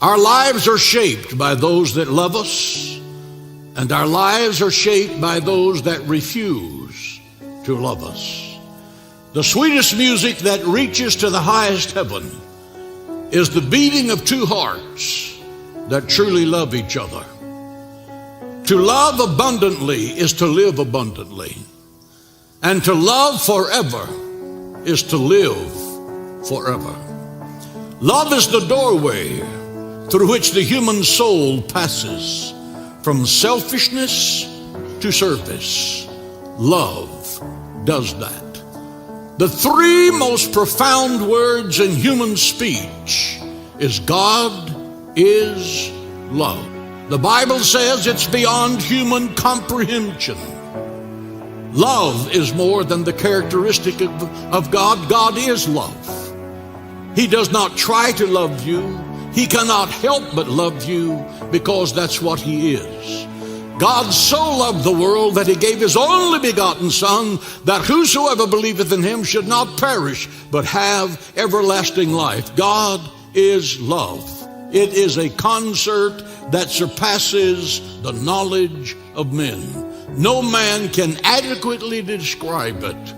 Our lives are shaped by those that love us, and our lives are shaped by those that refuse to love us. The sweetest music that reaches to the highest heaven is the beating of two hearts that truly love each other. To love abundantly is to live abundantly, and to love forever is to live forever. Love is the doorway through which the human soul passes from selfishness to service. Love does that. The three most profound words in human speech is God is love. The Bible says it's beyond human comprehension. Love is more than the characteristic of God. God is love. He does not try to love you. He cannot help but love you because that's what He is. God so loved the world that He gave His only begotten Son, that whosoever believeth in Him should not perish, but have everlasting life. God is love. It is a concert that surpasses the knowledge of men. No man can adequately describe it.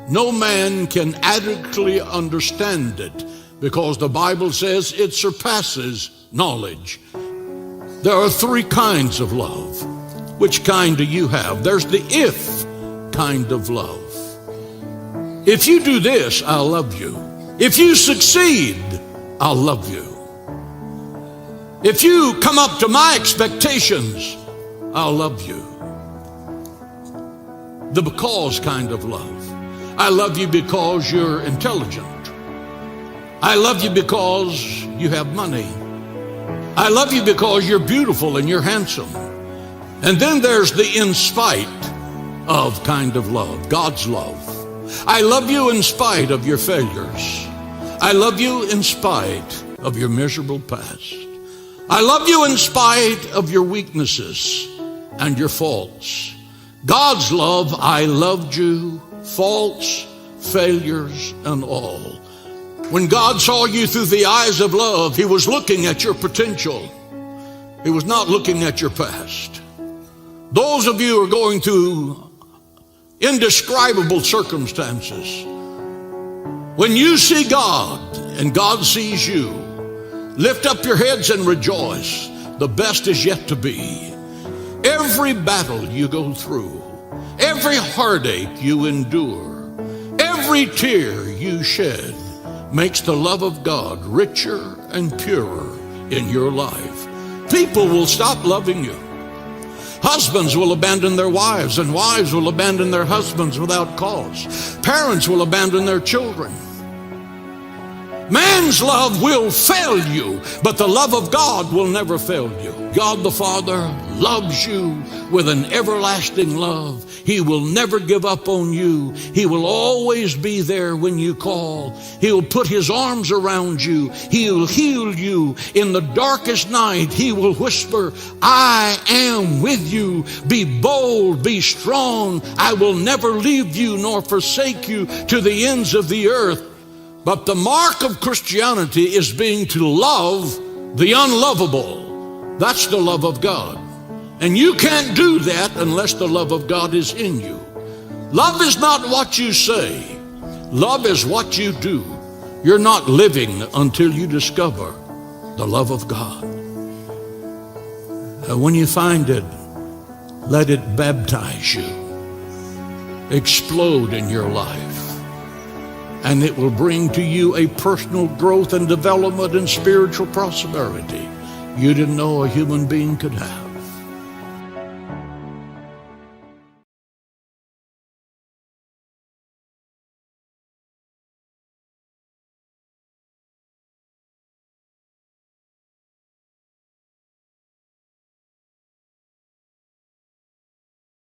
No man can adequately understand it, because the Bible says it surpasses knowledge. There are three kinds of love. Which kind do you have? There's the if kind of love. If you do this, I'll love you. If you succeed, I'll love you. If you come up to my expectations, I'll love you. The because kind of love. I love you because you're intelligent. I love you because you have money. I love you because you're beautiful and you're handsome. And then there's the in spite of kind of love, God's love. I love you in spite of your failures. I love you in spite of your miserable past. I love you in spite of your weaknesses and your faults. God's love, I loved you, faults, failures, and all. When God saw you through the eyes of love, He was looking at your potential. He was not looking at your past. Those of you who are going through indescribable circumstances, when you see God and God sees you, lift up your heads and rejoice. The best is yet to be. Every battle you go through, every heartache you endure, every tear you shed makes the love of God richer and purer in your life. People will stop loving you. Husbands will abandon their wives, and wives will abandon their husbands without cause. Parents will abandon their children. Man's love will fail you, but the love of God will never fail you. God the Father loves you with an everlasting love. He will never give up on you. He will always be there when you call. He'll put His arms around you. He'll heal you in the darkest night. He will whisper, I am with you. Be bold, be strong. I will never leave you nor forsake you to the ends of the earth. But the mark of Christianity is being to love the unlovable. That's the love of God. And you can't do that unless the love of God is in you. Love is not what you say. Love is what you do. You're not living until you discover the love of God. And when you find it, let it baptize you, explode in your life. And it will bring to you a personal growth and development and spiritual prosperity you didn't know a human being could have.